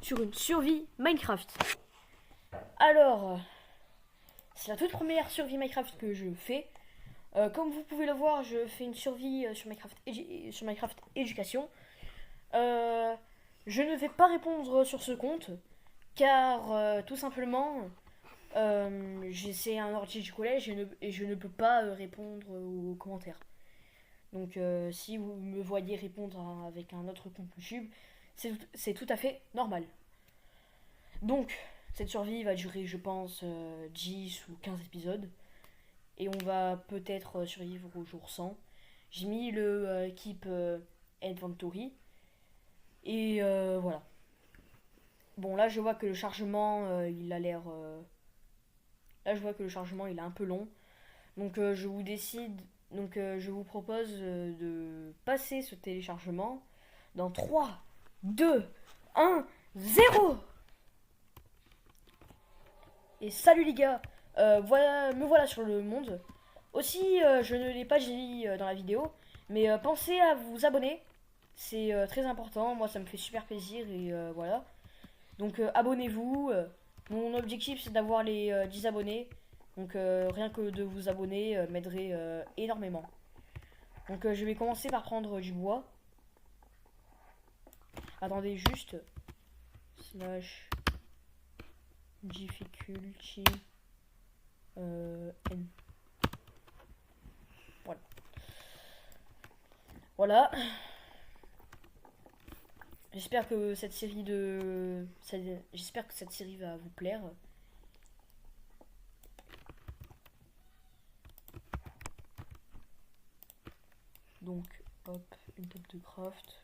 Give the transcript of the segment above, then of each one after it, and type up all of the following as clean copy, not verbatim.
sur une survie Minecraft. Alors, c'est la toute première survie Minecraft que je fais. Comme vous pouvez le voir, je fais une survie sur Minecraft Éducation. Je ne vais pas répondre sur ce compte, car tout simplement, c'est un ordi du collège et je ne peux pas répondre aux commentaires. Donc si vous me voyez répondre avec un autre compte YouTube, c'est tout à fait normal. Donc, cette survie va durer, je pense, 10 ou 15 épisodes. Et on va peut-être survivre au jour 100. J'ai mis le keep inventory. Et voilà. Bon, là, je vois que le chargement, il a l'air... là, je vois que le chargement, il est un peu long. Donc, je vous propose de passer ce téléchargement dans 3, 2, 1, 0. Et salut les gars, me voilà sur le monde. Aussi, je ne l'ai pas dit dans la vidéo, mais pensez à vous abonner. C'est très important, moi ça me fait super plaisir et voilà. Donc abonnez-vous. Mon objectif c'est d'avoir les 10 abonnés. Donc rien que de vous abonner m'aiderait énormément. Donc je vais commencer par prendre du bois. Attendez juste. Slash difficulty n. Voilà. Voilà. J'espère que cette série va vous plaire. Donc, hop, une table de craft.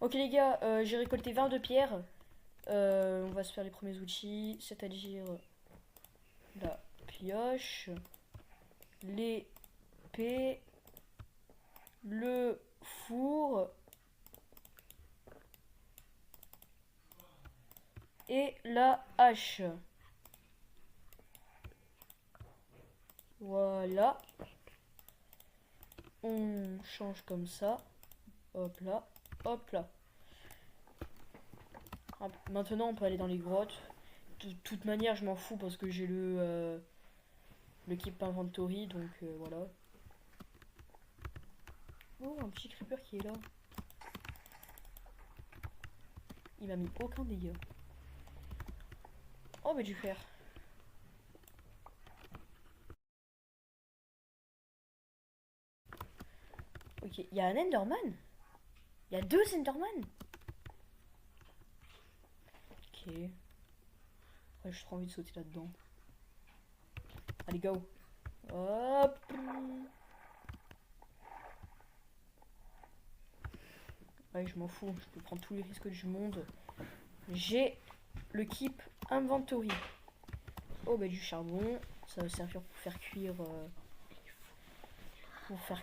Ok les gars, j'ai récolté 22 pierres. On va se faire les premiers outils, c'est-à-dire la pioche, l'épée, le four et la hache. Voilà. On change comme ça. Hop là, hop là. Maintenant, on peut aller dans les grottes. De toute manière, je m'en fous parce que j'ai le keep inventory, donc voilà. Oh, un petit creeper qui est là. Il m'a mis aucun dégât. Oh, mais du fer. Ok, il y a un Enderman. Il y a 2 Enderman. Ok. Ouais, j'ai trop envie de sauter là-dedans. Allez, go. Hop. Ouais, je m'en fous. Je peux prendre tous les risques du monde. J'ai le keep inventory. Oh, bah du charbon. Ça va servir pour faire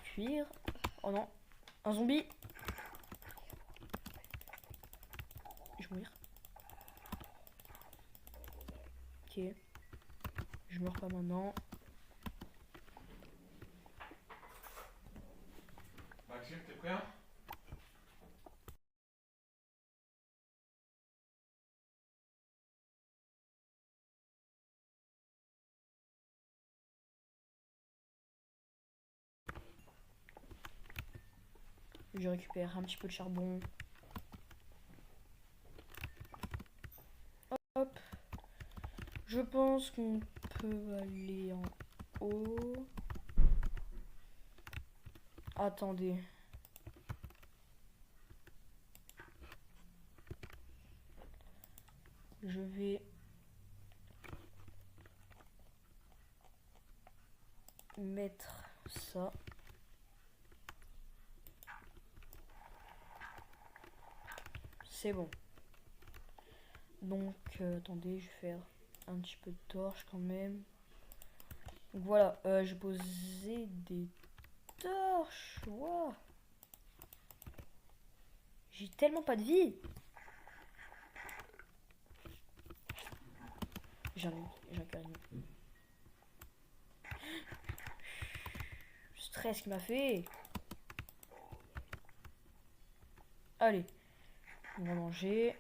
cuire. Oh non. Un zombie. Je vais mourir. Ok. Je meurs pas maintenant. Maxime, t'es prêt hein? Je récupère un petit peu de charbon. Hop. Je pense qu'on peut aller en haut. Attendez. Je vais mettre ça. C'est bon. Donc, attendez, je vais faire un petit peu de torche quand même. Donc voilà, j'ai posé des torches. Wow. tellement pas de vie. J'ai un carnet. Le stress qu'il m'a fait. Allez, on va manger.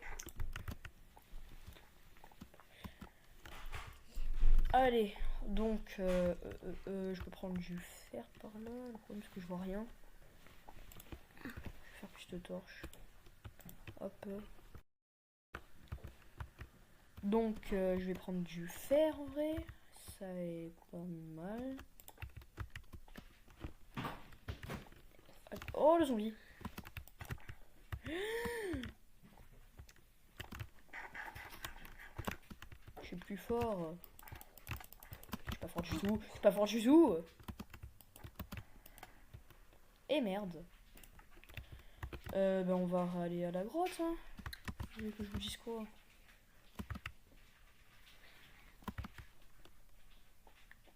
Allez, donc je peux prendre du fer par là. Le problème c'est que je vois rien. Je vais faire plus de torches. Hop. Donc je vais prendre du fer en vrai. Ça est pas mal. Oh le zombie. Je suis plus fort. Je suis pas fort du tout. C'est pas fort du tout. Et merde. Ben on va aller à la grotte. Hein. Vous voulez que je vous dise quoi?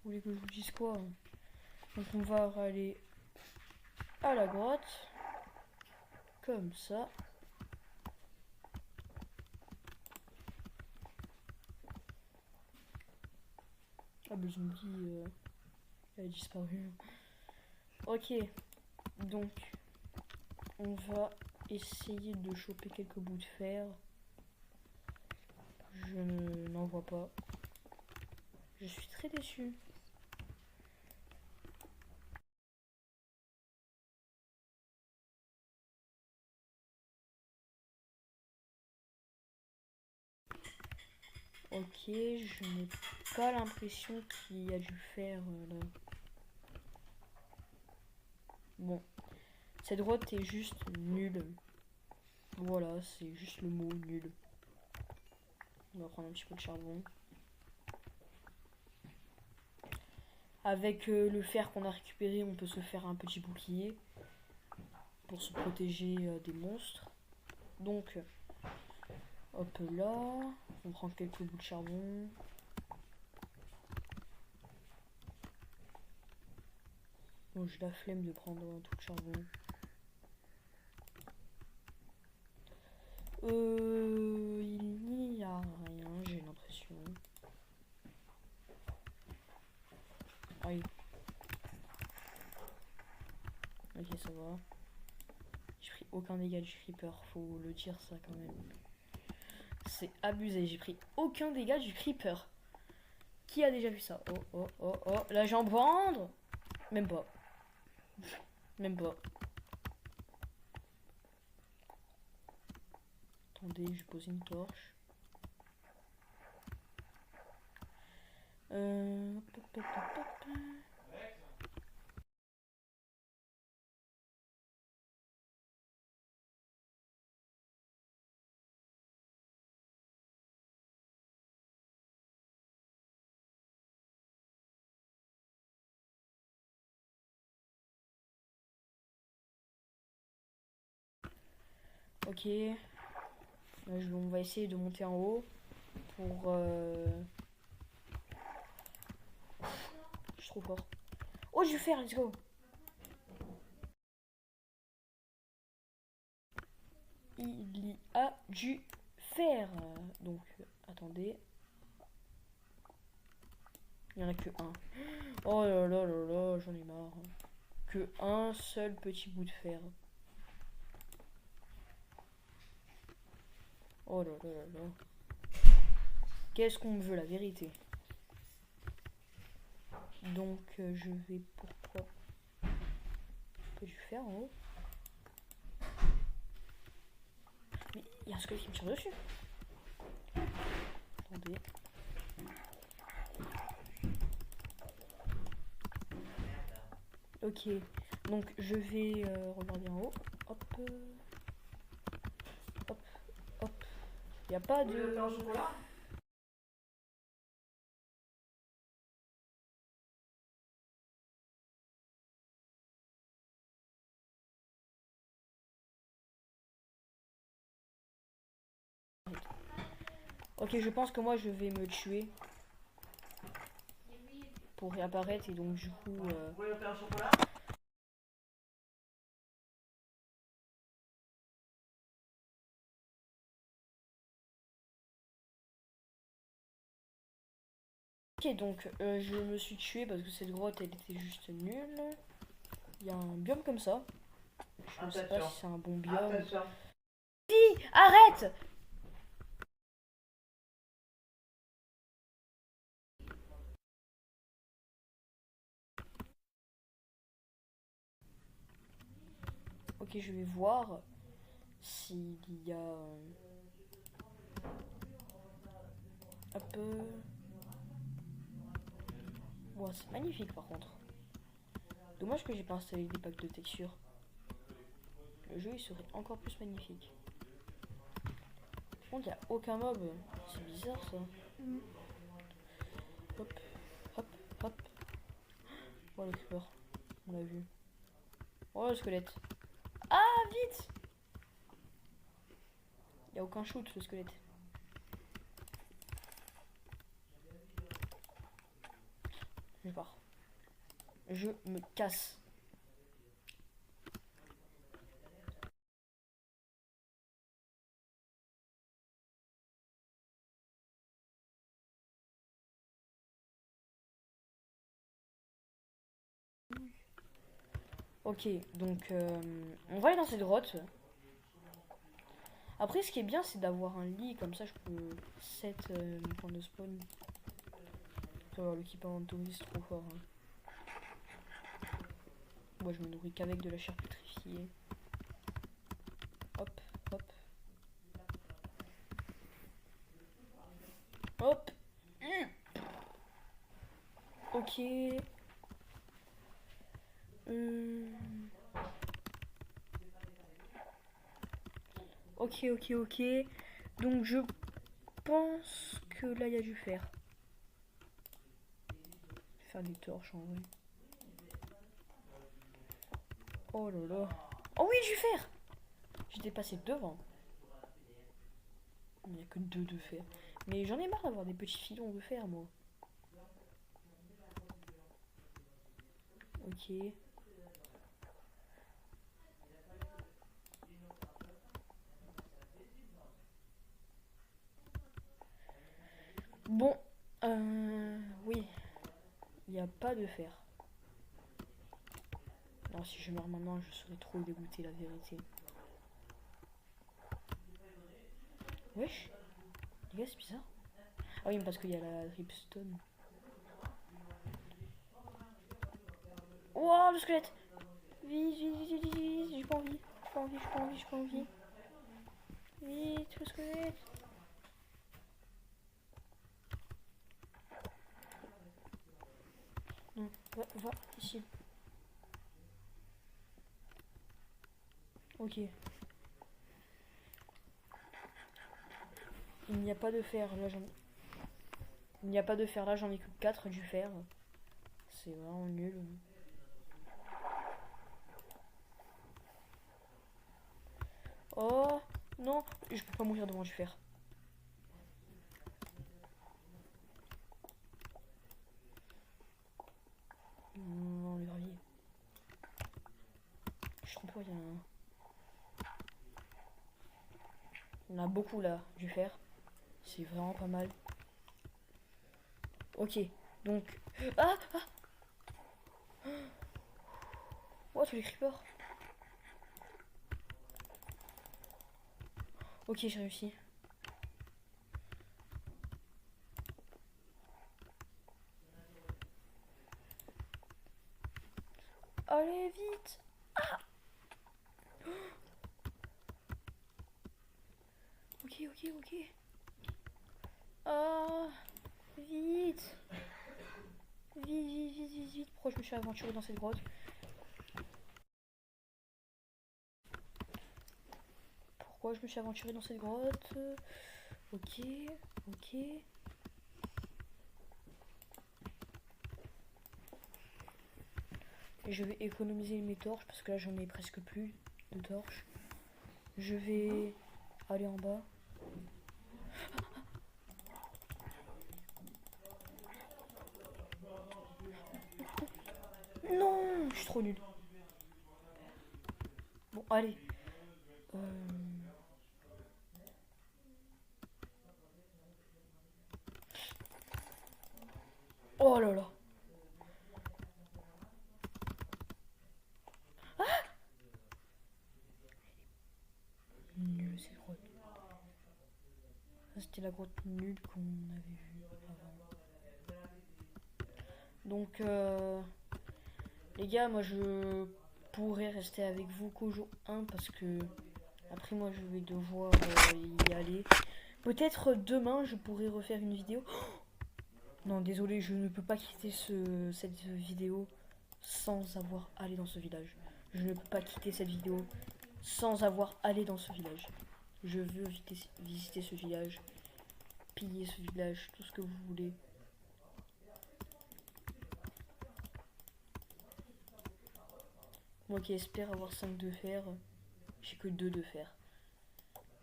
Vous voulez que je vous dise quoi? Donc on va aller à la grotte. Comme ça. Ah le zombie il a disparu. Ok. Donc on va essayer de choper quelques bouts de fer. Je n'en vois pas. Je suis très déçu. Ok, je n'ai pas l'impression qu'il y a du fer là. Bon, cette grotte est juste nulle. Voilà, c'est juste le mot nul. On va prendre un petit peu de charbon. Avec le fer qu'on a récupéré, on peut se faire un petit bouclier pour se protéger des monstres. Donc, hop là, on prend quelques bouts de charbon. Bon, j'ai la flemme de prendre tout le charbon. Il n'y a rien, j'ai l'impression. Aïe. Ok, ça va. J'ai pris aucun dégât du creeper, faut le dire ça quand même. C'est abusé, j'ai pris aucun dégât du creeper. Qui a déjà vu ça? Oh, oh, oh, oh, la jambe vendre. Même pas. Même pas. Attendez, je vais poser une torche. Pop, pop, pop, pop. Ok. Là, on va essayer de monter en haut pour... Je suis trop fort. Oh, je vais faire, let's go. Il y a du fer. Donc, attendez. Il n'y en a que un. Oh là là là là, j'en ai marre. Que un seul petit bout de fer. Oh là là là là. Qu'est-ce qu'on me veut, la vérité? Donc, je vais... Pourquoi? Que du fer en haut? Mais il y a un squelette qui me tire dessus. Attendez. Ok, donc je vais regarder en haut. Hop. Hop. Hop. Il n'y a pas de... Ok, je pense que moi je vais me tuer pour réapparaître et donc du coup... Ok, donc je me suis tué parce que cette grotte elle était juste nulle. Il y a un biome comme ça. Je ne sais pas si c'est un bon biome. Attention. Arrête! Ok, je vais voir s'il y a un peu... Ouais, c'est magnifique par contre. Dommage que j'ai pas installé des packs de textures. Le jeu il serait encore plus magnifique. Par contre, il n'y a aucun mob. C'est bizarre ça. Hop, hop, hop. Oh le creeper, on l'a vu. Oh le squelette. Ah vite! Il n'y a aucun shoot le squelette. Je pars. Je me casse. Ok, donc on va aller dans cette grotte. Après, ce qui est bien, c'est d'avoir un lit, comme ça je peux set mon point de spawn. Alors, l'équipement de Tommy, c'est trop fort. Hein. Moi, je me nourris qu'avec de la chair pétrifiée. Hop, hop. Hop. Ok. Ok, ok, ok. Donc, je pense que là, il y a du fer. Je vais faire des torches en vrai. Oh là là. Oh oui, du fer! J'étais passé devant. Il n'y a que 2 de fer. Mais j'en ai marre d'avoir des petits filons de fer, moi. Ok. Bon. Oui. Il n'y a pas de fer. Alors si je meurs maintenant, je serais trop dégoûté, la vérité. Wesh. Les gars, c'est bizarre. Ah oui, mais parce qu'il y a la dripstone. Oh, le squelette. Vite, vite, vite, vite, vite. J'ai pas envie. J'ai pas envie, j'ai pas envie, j'ai pas envie. Vite, le squelette. Non, va, ici. Ok. Il n'y a pas de fer, là j'en... Il n'y a pas de fer, là j'en ai que 4 du fer. C'est vraiment nul. Oh, non, je peux pas mourir devant du fer. Non, le gravier. Je trompe pas, il y en a beaucoup là, du fer. C'est vraiment pas mal. Ok, donc... Ah, ah. Oh, tous les creepers. Ok, j'ai réussi. Allez, vite. Ah. Ok, ok, ok. Ah, vite. Vite, vite, vite, vite, vite. Pourquoi je me suis aventuré dans cette grotte? Pourquoi je me suis aventuré dans cette grotte? Ok, ok. Et je vais économiser mes torches parce que là j'en ai presque plus de torches. Je vais aller en bas. Non, je suis trop nulle. Bon, allez. Oh là là. Nul cette grotte. Ça c'était la grotte nulle qu'on avait vue avant. Donc les gars, moi je pourrais rester avec vous qu'au jour 1 parce que après moi je vais devoir y aller. Peut-être demain je pourrais refaire une vidéo. Non désolé, je ne peux pas quitter cette vidéo sans avoir allé dans ce village. Je ne peux pas quitter cette vidéo sans avoir allé dans ce village. Je veux visiter ce village, piller ce village, tout ce que vous voulez. Moi qui espère avoir 5 de fer, j'ai que 2 de fer.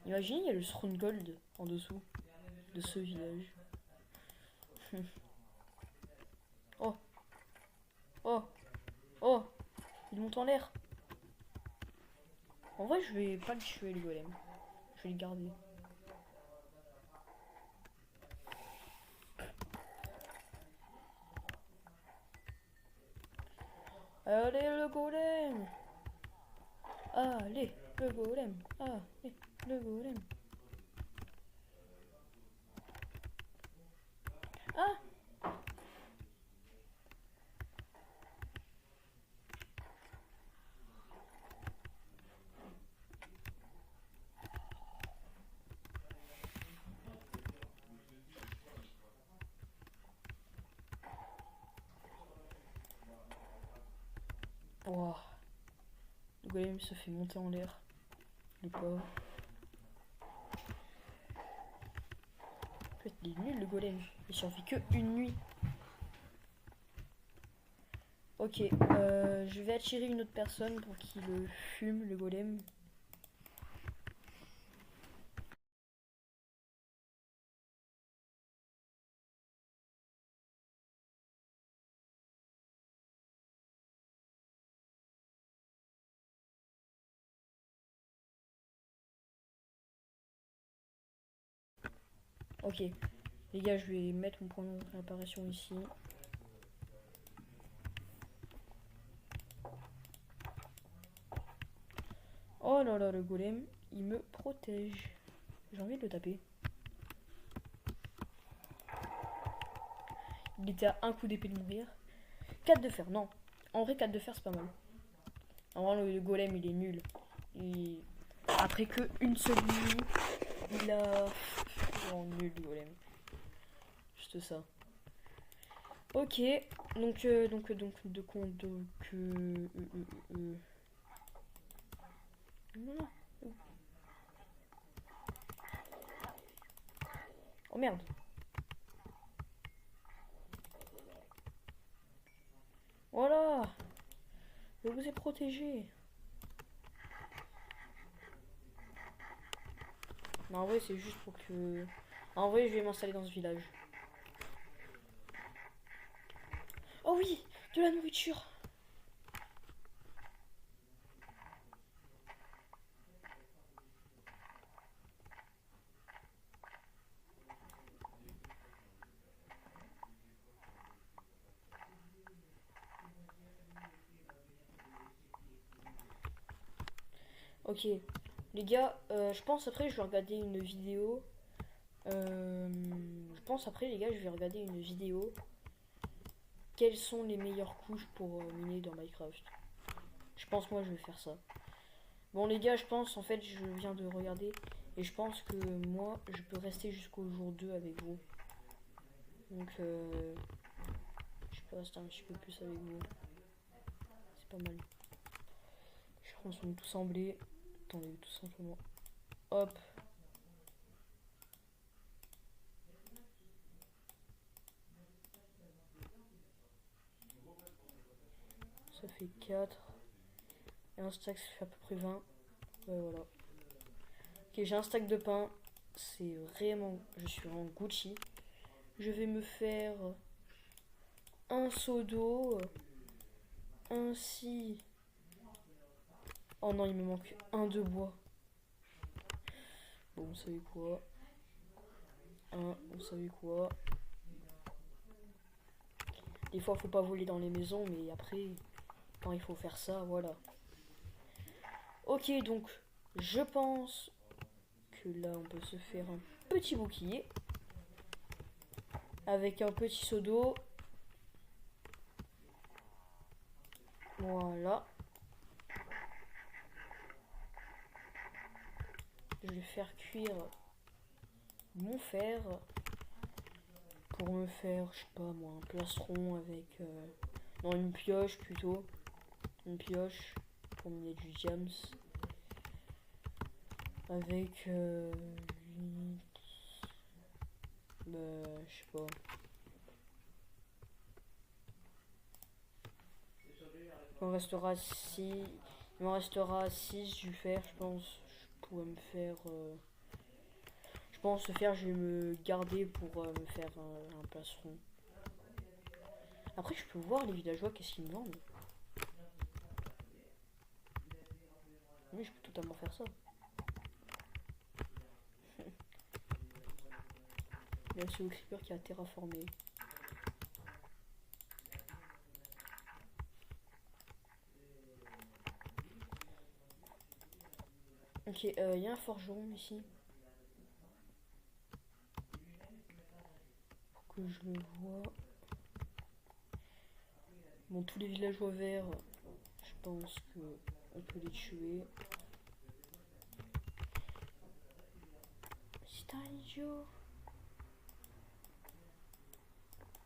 Imaginez, il y a le Stronghold en dessous de ce village. Oh, oh, oh, il monte en l'air. En vrai, je vais pas le tuer, le golem. Je vais le garder. Allez, le golem. Allez, le golem. Allez, le golem. Ah! Wow. Le golem se fait monter en l'air. Le pauvre. En fait, il est nul le golem. Il survit que une nuit. Ok, je vais attirer une autre personne pour qu'il le fume, le golem. Ok, les gars, je vais mettre mon point d'apparition ici. Oh là là, le golem, il me protège. J'ai envie de le taper. Il était à un coup d'épée de mourir. 4 de fer, non. En vrai, 4 de fer, c'est pas mal. En vrai, le golem, il est nul. Après que une seule nuit, il a... Oh, nul, le golem. Juste ça. Ok, donc, non. Oh merde. Voilà. Je vous ai protégé. Non, en vrai, c'est juste pour que... En vrai, je vais m'installer dans ce village. Oh oui, de la nourriture. Ok, les gars, je pense après je vais regarder une vidéo. Je pense après les gars, je vais regarder une vidéo. Quelles sont les meilleures couches pour miner dans Minecraft? Je pense moi je vais faire ça. Bon les gars, je pense en fait je viens de regarder et je pense que moi je peux rester jusqu'au jour 2 avec vous. Donc je peux rester un petit peu plus avec vous. C'est pas mal. Je pense qu'on est tous semblés. Attendez, tout simplement. Hop. Ça fait 4. Et un stack, ça fait à peu près 20. Ouais, voilà. Ok, j'ai un stack de pain. C'est vraiment... Je suis en Gucci. Je vais me faire un seau d'eau. Ainsi... Oh non, il me manque un de bois. Bon, vous savez quoi? Vous savez quoi? Des fois, faut pas voler dans les maisons, mais après, quand il faut faire ça, voilà. Ok, donc, je pense que là, on peut se faire un petit bouclier. Avec un petit seau d'eau. Voilà. Je vais faire cuire mon fer pour me faire, je sais pas moi, un plastron avec... non, une pioche plutôt. Une pioche pour mener du jams. Avec... je sais pas. Il m'en restera 6. Il m'en restera 6 du fer, je pense. Je pourrais me faire... je pense ce fer, je vais me garder pour me faire un plastron. Après, je peux voir les villageois, qu'est-ce qu'ils me vendent. Oui, je peux totalement faire ça. Là, c'est le creeper qui a terraformé. Ok, il y a un forgeron ici. Pour que je le vois. Bon, tous les villageois verts, je pense que on peut les tuer. C'est un idiot.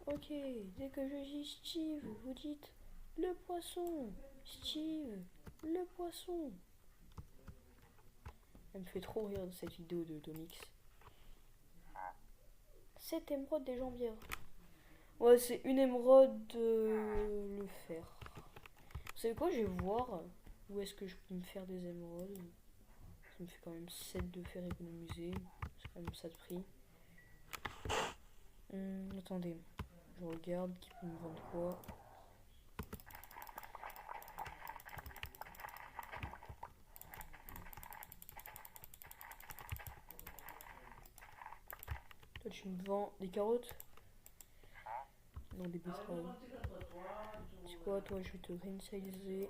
Ok, dès que je dis Steve, vous dites le poisson. Steve, le poisson. Elle me fait trop rire cette vidéo de Domix. Cette émeraude des jambières. Ouais, c'est une émeraude de le fer. Vous savez quoi, je vais voir où est-ce que je peux me faire des émeraudes. Ça me fait quand même 7 de fer économisé. C'est quand même ça de prix. Attendez, je regarde qui peut me vendre quoi. Toi, tu me vends des carottes? Non, des betteraves. C'est quoi, toi, je vais te réinitialiser.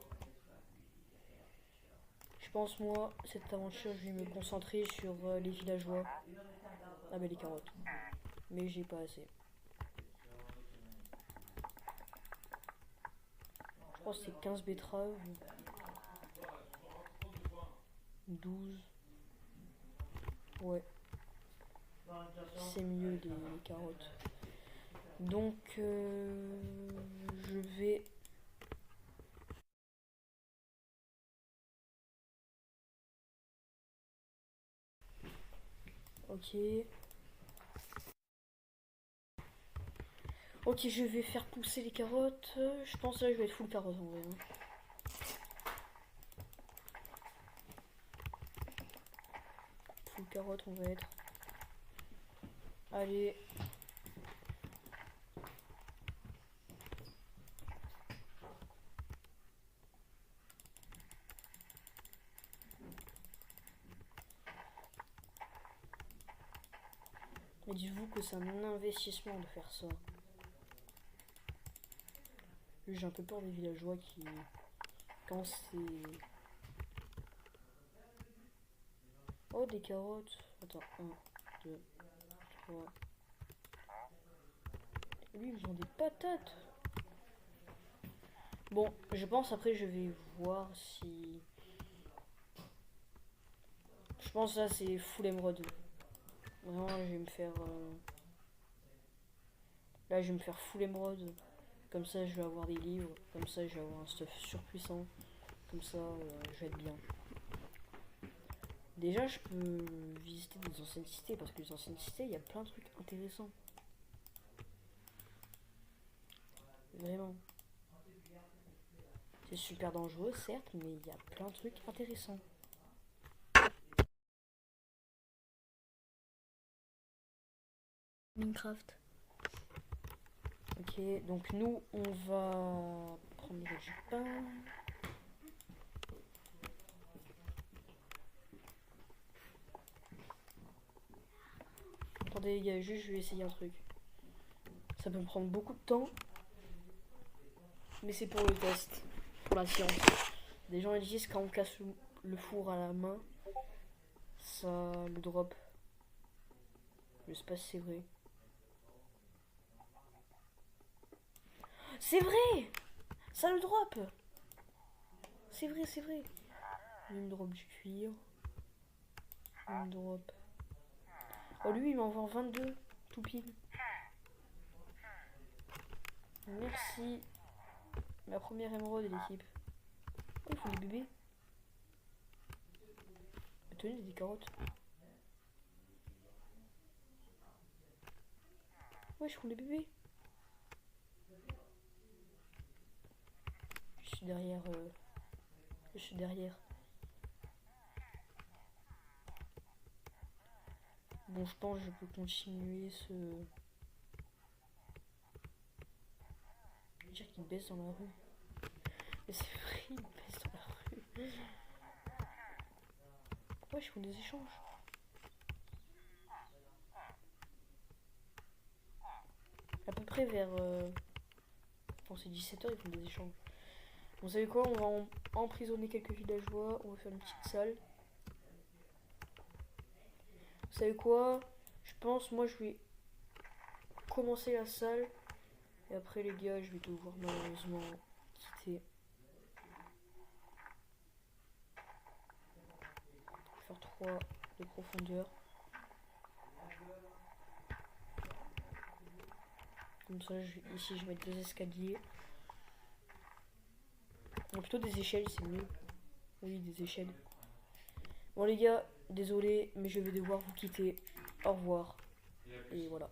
Je pense, moi, cette aventure, je vais me concentrer sur les villageois. Ah, bah, les carottes. Mais j'ai pas assez. Je crois que c'est 15 betteraves. 12. Ouais. C'est mieux les carottes. Donc, je vais... Ok. Ok, je vais faire pousser les carottes. Je pense que là, je vais être full carotte en vrai. Full carotte, on va être. Allez. Mais dites-vous que c'est un investissement de faire ça. J'ai un peu peur des villageois qui... Quand c'est... Oh, des carottes. Attends, 1, 2, 3. Lui, ils ont des patates. Bon, je pense après, je vais voir si... Je pense là, c'est full émeraude. Vraiment, je vais me faire... Là, je vais me faire full émeraude. Comme ça, je vais avoir des livres. Comme ça, je vais avoir un stuff surpuissant. Comme ça, je vais être bien. Déjà, je peux visiter des anciennes cités. Parce que les anciennes cités, il y a plein de trucs intéressants. Vraiment. C'est super dangereux, certes, mais il y a plein de trucs intéressants. Minecraft. Ok, donc nous, on va prendre du pain. Attendez, les gars, juste, je vais essayer un truc. Ça peut me prendre beaucoup de temps. Mais c'est pour le test, pour la science. Des gens ils disent quand on casse le four à la main, ça le drop. Je sais pas si c'est vrai. C'est vrai! Ça le drop! C'est vrai, c'est vrai. Il me drop du cuir. Il me drop. Oh, lui, il m'en vend 22, tout pile. Merci. Ma première émeraude de l'équipe. Oh, il faut des bébés. Tenez, des carottes. Ouais, je fous les bébés. Je suis derrière. Je suis derrière. Bon, je pense que je peux continuer ce. Je veux dire qu'il baisse dans la rue. Mais c'est vrai, il baisse dans la rue. Pourquoi je fais des échanges? À peu près vers. Bon, c'est 17h, ils font des échanges. Bon, vous savez quoi? On va emprisonner quelques villageois. On va faire une petite salle. Vous savez quoi? Je pense, moi, je vais commencer la salle. Et après, les gars, je vais devoir malheureusement quitter. Faire 3 de profondeur. Comme ça, ici, je vais mettre 2 escaliers. Non, plutôt des échelles, c'est mieux. Oui, des échelles. Bon, les gars, désolé, mais je vais devoir vous quitter. Au revoir. Et voilà.